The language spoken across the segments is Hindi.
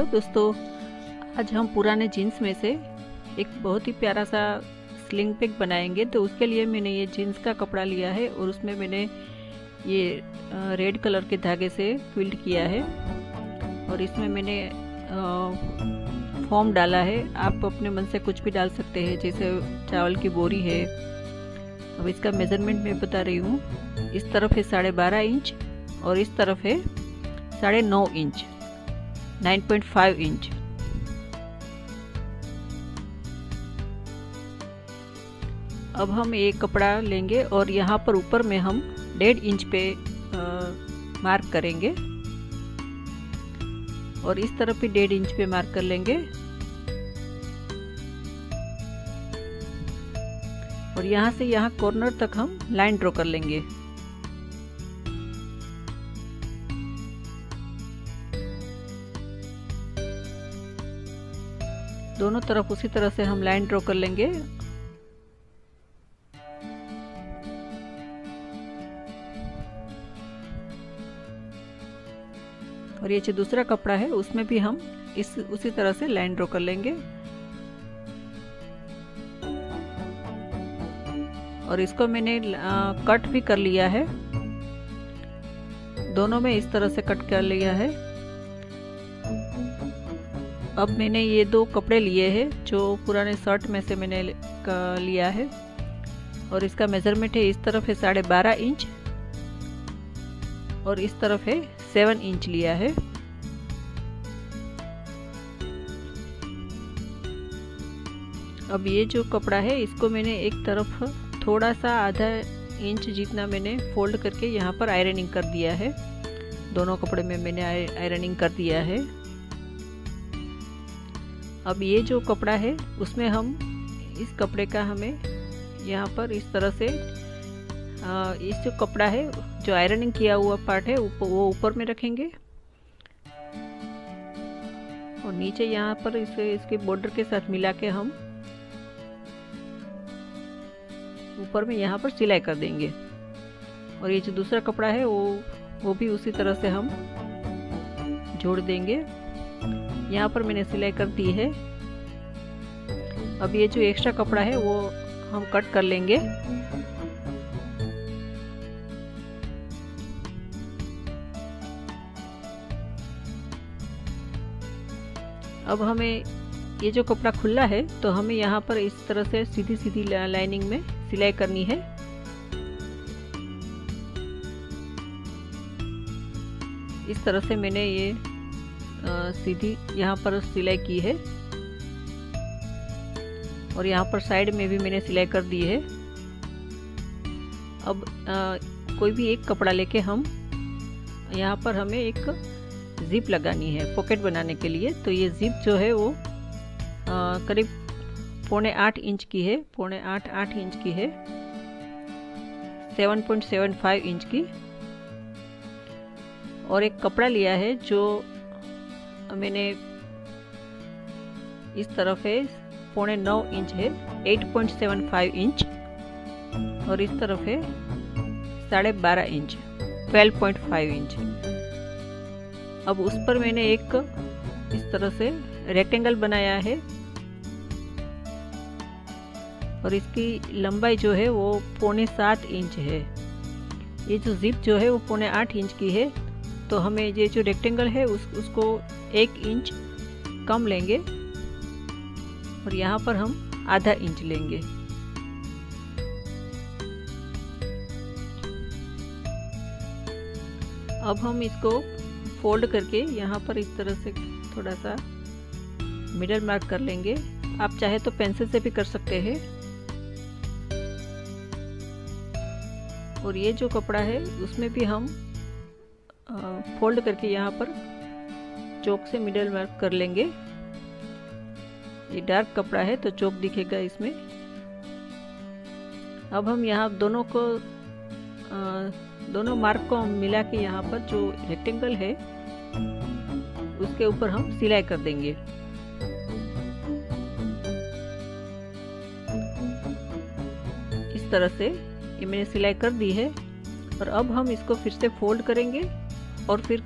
हेलो दोस्तों, आज हम पुराने जीन्स में से एक बहुत ही प्यारा सा स्लिंग बैग बनाएंगे। तो उसके लिए मैंने ये जीन्स का कपड़ा लिया है और उसमें मैंने ये रेड कलर के धागे से क्विल्ट किया है और इसमें मैंने फॉर्म डाला है। आप अपने मन से कुछ भी डाल सकते हैं, जैसे चावल की बोरी है। अब इसका मेज़रमेंट मैं बता रही हूँ। इस तरफ है 12.5 इंच और इस तरफ है 9.5 इंच, 9.5 इंच। अब हम एक कपड़ा लेंगे और यहाँ पर ऊपर में हम 1.5 इंच पे मार्क करेंगे और इस तरफ भी 1.5 इंच पे मार्क कर लेंगे और यहाँ से यहाँ कॉर्नर तक हम लाइन ड्रॉ कर लेंगे। दोनों तरफ उसी तरह से हम लाइन ड्रॉ कर लेंगे। और ये जो दूसरा कपड़ा है उसमें भी हम उसी तरह से लाइन ड्रॉ कर लेंगे और इसको मैंने कट भी कर लिया है। दोनों में इस तरह से कट कर लिया है। अब मैंने ये 2 कपड़े लिए हैं जो पुराने शर्ट में से मैंने लिया है और इसका मेजरमेंट है, इस तरफ है 12.5 इंच और इस तरफ है 7 इंच लिया है। अब ये जो कपड़ा है इसको मैंने एक तरफ थोड़ा सा आधा इंच जितना मैंने फोल्ड करके यहाँ पर आयरनिंग कर दिया है। दोनों कपड़े में मैंने आयरनिंग कर दिया है। अब ये जो कपड़ा है उसमें हम इस कपड़े का हमें यहाँ पर इस तरह से इस जो कपड़ा है जो आयरनिंग किया हुआ पार्ट है वो ऊपर में रखेंगे और नीचे यहाँ पर इसे इसके बॉर्डर के साथ मिला के हम ऊपर में यहाँ पर सिलाई कर देंगे। और ये जो दूसरा कपड़ा है वो भी उसी तरह से हम जोड़ देंगे। यहाँ पर मैंने सिलाई कर दी है। अब ये जो एक्स्ट्रा कपड़ा है वो हम कट कर लेंगे। अब हमें ये जो कपड़ा खुला है तो हमें यहाँ पर इस तरह से सीधी सीधी लाइनिंग में सिलाई करनी है। इस तरह से मैंने ये सीधी यहाँ पर सिलाई की है और यहाँ पर साइड में भी मैंने सिलाई कर दी है। अब कोई भी एक कपड़ा लेके हम यहाँ पर हमें एक जिप लगानी है पॉकेट बनाने के लिए। तो ये जिप जो है वो करीब 7.25 इंच की है, 7.25 इंच की है, 7.75 इंच की। और एक कपड़ा लिया है जो मैंने इस तरफ है 9.5 इंच है, 8.75 इंच और इस तरफ है 12.5 इंच, 12.5 इंच। अब उस पर मैंने एक इस तरह से रेक्टेंगल बनाया है और इसकी लंबाई जो है वो 7.25 इंच है। ये जो जिप जो है वो 7.25 इंच की है। तो हमें ये जो रेक्टेंगल है उसको 1 इंच कम लेंगे और यहाँ पर हम आधा इंच लेंगे। अब हम इसको फोल्ड करके यहाँ पर इस तरह से थोड़ा सा मिडल मार्क कर लेंगे। आप चाहे तो पेंसिल से भी कर सकते हैं। और ये जो कपड़ा है उसमें भी हम फोल्ड करके यहाँ पर चौक से मिडल मार्क कर लेंगे। ये डार्क कपड़ा है तो चौक दिखेगा इसमें। अब हम यहाँ दोनों मार्क को मिला के यहाँ पर जो रेक्टेंगल है उसके ऊपर हम सिलाई कर देंगे। इस तरह से ये मैंने सिलाई कर दी है और अब हम इसको फिर से फोल्ड करेंगे और फिर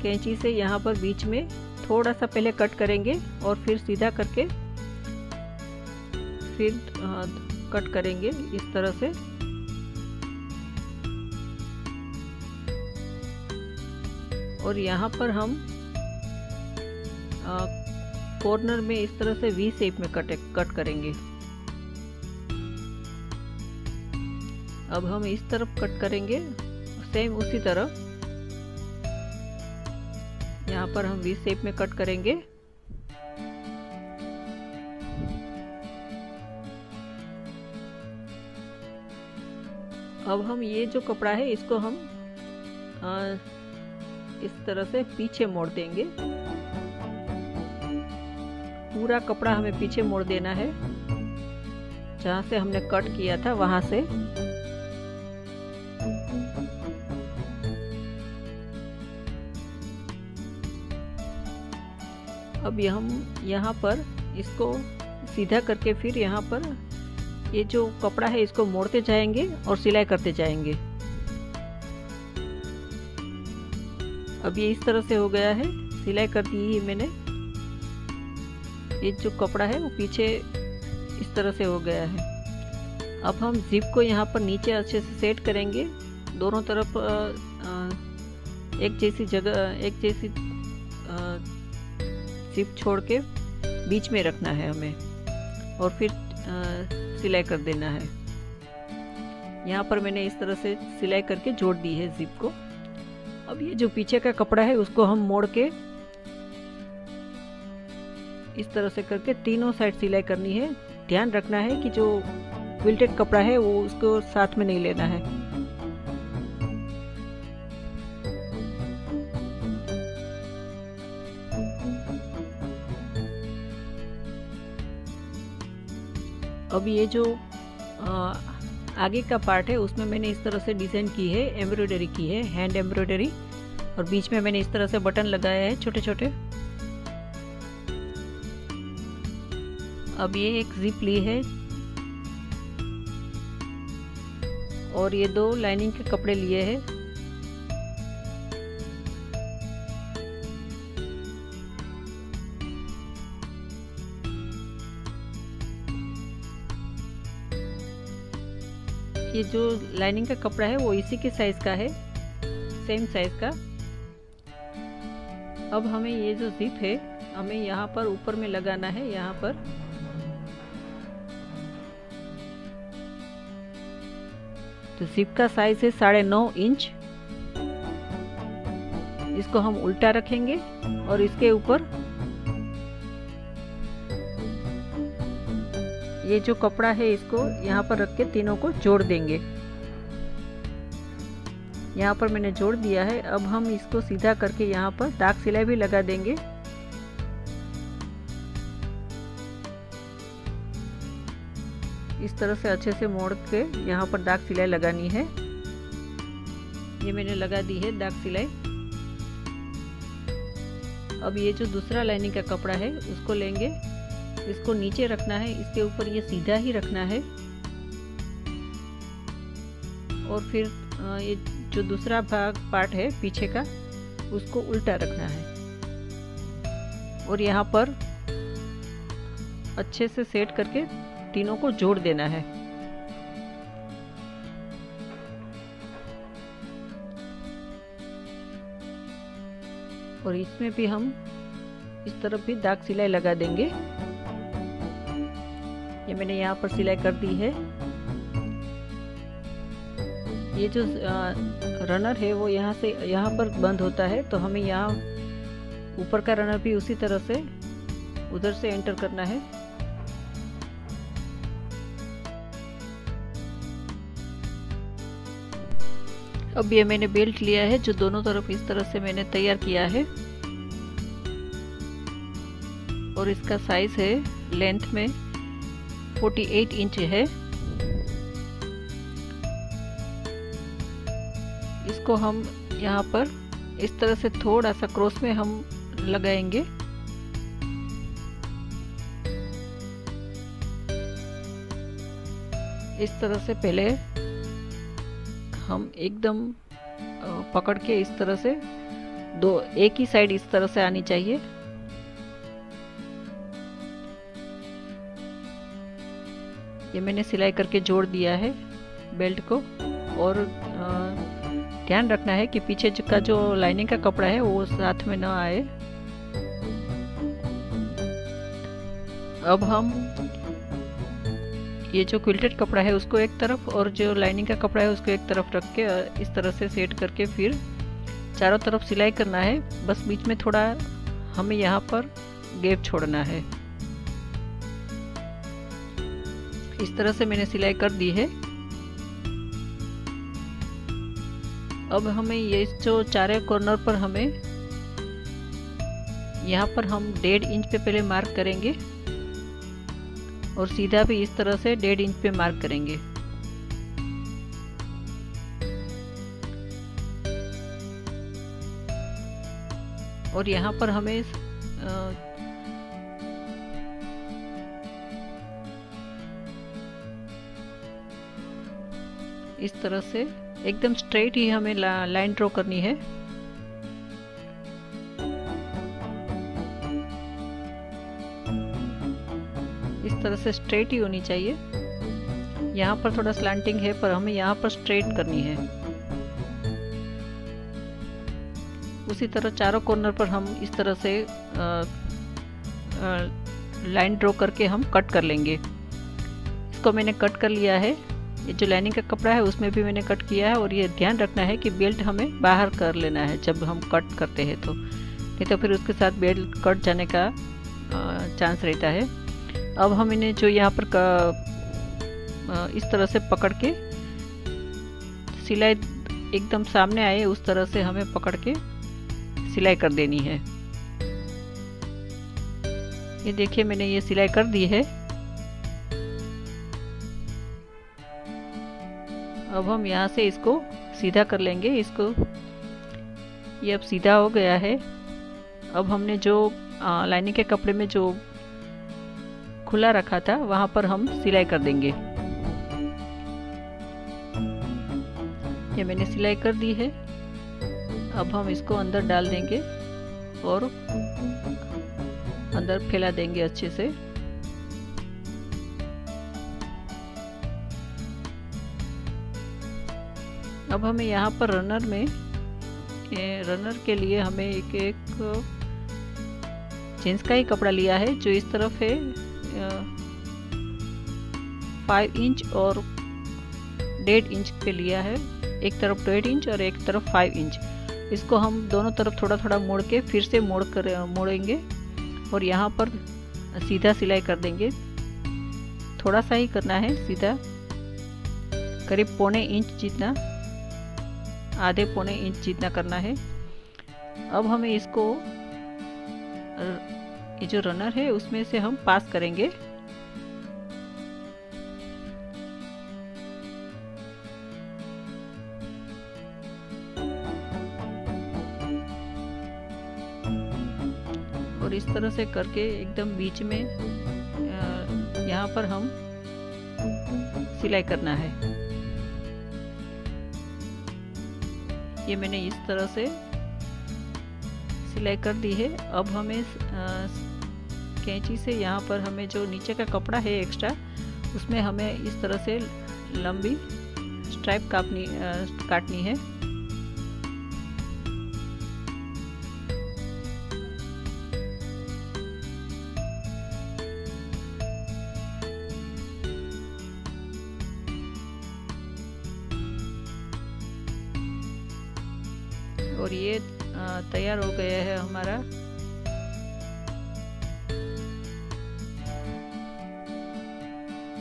कैंची से यहाँ पर बीच में थोड़ा सा पहले कट करेंगे और फिर सीधा करके फिर कट करेंगे इस तरह से। और यहाँ पर हम कॉर्नर में इस तरह से वी शेप में कट करेंगे। अब हम इस तरफ कट करेंगे, सेम उसी तरह यहाँ पर हम वी शेप में कट करेंगे। अब हम ये जो कपड़ा है इसको हम इस तरह से पीछे मोड़ देंगे। पूरा कपड़ा हमें पीछे मोड़ देना है, जहाँ से हमने कट किया था वहां से। अब हम यहाँ पर इसको सीधा करके फिर यहाँ पर ये जो कपड़ा है इसको मोड़ते जाएंगे और सिलाई करते जाएंगे। अब ये इस तरह से हो गया है, सिलाई कर दी है मैंने। ये जो कपड़ा है वो पीछे इस तरह से हो गया है। अब हम जिप को यहाँ पर नीचे अच्छे से सेट करेंगे, दोनों तरफ एक जैसी जगह, एक जैसी जिप छोड़ के बीच में रखना है हमें और फिर सिलाई कर देना है। यहाँ पर मैंने इस तरह से सिलाई करके जोड़ दी है जिप को। अब ये जो पीछे का कपड़ा है उसको हम मोड़ के इस तरह से करके तीनों साइड सिलाई करनी है। ध्यान रखना है कि जो क्विल्टेड कपड़ा है वो उसको साथ में नहीं लेना है। अब ये जो आगे का पार्ट है उसमें मैंने इस तरह से डिजाइन की है, एम्ब्रॉयडरी की है, हैंड एम्ब्रॉयडरी। और बीच में मैंने इस तरह से बटन लगाया है छोटे छोटे। अब ये एक जिप ली है और ये दो लाइनिंग के कपड़े लिए हैं। ये जो लाइनिंग का कपड़ा है वो इसी के साइज का है, सेम साइज का। अब हमें ये जो जिप है हमें यहाँ पर ऊपर में लगाना है। यहाँ पर तो जिप का साइज है 9.5 इंच। इसको हम उल्टा रखेंगे और इसके ऊपर ये जो कपड़ा है इसको यहाँ पर रख के तीनों को जोड़ देंगे। यहाँ पर मैंने जोड़ दिया है। अब हम इसको सीधा करके यहाँ पर दाग सिलाई भी लगा देंगे। इस तरह से अच्छे से मोड़ के यहाँ पर दाग सिलाई लगानी है। ये मैंने लगा दी है दाग सिलाई। अब ये जो दूसरा लाइनिंग का कपड़ा है उसको लेंगे, इसको नीचे रखना है, इसके ऊपर ये सीधा ही रखना है। और फिर ये जो दूसरा पार्ट है पीछे का उसको उल्टा रखना है और यहाँ पर अच्छे से सेट करके तीनों को जोड़ देना है। और इसमें भी हम इस तरफ भी दाग सिलाई लगा देंगे। ये मैंने यहाँ पर सिलाई कर दी है। ये जो रनर है वो यहाँ से यहाँ पर बंद होता है, तो हमें यहाँ ऊपर का रनर भी उसी तरह से उधर से एंटर करना है। अब ये मैंने बेल्ट लिया है जो दोनों तरफ इस तरह से मैंने तैयार किया है और इसका साइज है लेंथ में 48 इंच है। इसको हम यहाँ पर इस तरह से थोड़ा सा क्रॉस में हम लगाएंगे। इस तरह से पहले हम एकदम पकड़ के इस तरह से एक ही साइड इस तरह से आनी चाहिए। ये मैंने सिलाई करके जोड़ दिया है बेल्ट को। और ध्यान रखना है कि पीछे का जो लाइनिंग का कपड़ा है वो साथ में ना आए। अब हम ये जो क्विल्टेड कपड़ा है उसको एक तरफ और जो लाइनिंग का कपड़ा है उसको एक तरफ रख के इस तरह से सेट करके फिर चारों तरफ सिलाई करना है। बस बीच में थोड़ा हमें यहाँ पर गैप छोड़ना है। इस तरह से मैंने सिलाई कर दी है। अब हमें ये जो चारों कॉर्नर पर हमें यहाँ पर हम 1.5 इंच पे पहले मार्क करेंगे और सीधा भी इस तरह से 1.5 इंच पे मार्क करेंगे। और यहाँ पर हमें इस तरह से एकदम स्ट्रेट ही हमें लाइन ड्रॉ करनी है। इस तरह से स्ट्रेट ही होनी चाहिए। यहाँ पर थोड़ा स्लैंटिंग है पर हमें यहाँ पर स्ट्रेट करनी है। उसी तरह चारों कॉर्नर पर हम इस तरह से लाइन ड्रॉ करके हम कट कर लेंगे। इसको मैंने कट कर लिया है। ये जो लाइनिंग का कपड़ा है उसमें भी मैंने कट किया है। और ये ध्यान रखना है कि बेल्ट हमें बाहर कर लेना है जब हम कट करते हैं तो, नहीं तो फिर उसके साथ बेल्ट कट जाने का चांस रहता है। अब हम इन्हें जो यहाँ पर इस तरह से पकड़ के सिलाई एकदम सामने आए उस तरह से हमें पकड़ के सिलाई कर देनी है। ये देखिए मैंने ये सिलाई कर दी है। अब हम यहाँ से इसको सीधा कर लेंगे। इसको ये अब सीधा हो गया है। अब हमने जो लाइनिंग के कपड़े में जो खुला रखा था वहाँ पर हम सिलाई कर देंगे। ये मैंने सिलाई कर दी है। अब हम इसको अंदर डाल देंगे और अंदर फैला देंगे अच्छे से। अब हमें यहाँ पर रनर के लिए हमें एक जींस का ही कपड़ा लिया है जो इस तरफ है 5 इंच और 1.5 इंच पे लिया है। एक तरफ 1.5 इंच और एक तरफ 5 इंच। इसको हम दोनों तरफ थोड़ा थोड़ा मोड़ के फिर से मोड़ेंगे और यहाँ पर सीधा सिलाई कर देंगे। थोड़ा सा ही करना है सीधा, करीब 1.25 इंच जितना, आधे 1.25 इंच जितना करना है। अब हमें इसको ये जो रनर है उसमें से हम पास करेंगे। और इस तरह से करके एकदम बीच में यहाँ पर हम सिलाई करना है। ये मैंने इस तरह से सिलाई कर दी है। अब हमें कैंची से यहाँ पर हमें जो नीचे का कपड़ा है एक्स्ट्रा उसमें हमें इस तरह से लंबी स्ट्राइप काटनी है। और ये तैयार हो गया है हमारा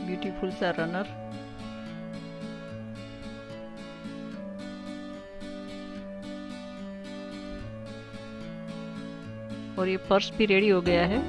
ब्यूटीफुल सा रनर। और ये पर्स भी रेडी हो गया है।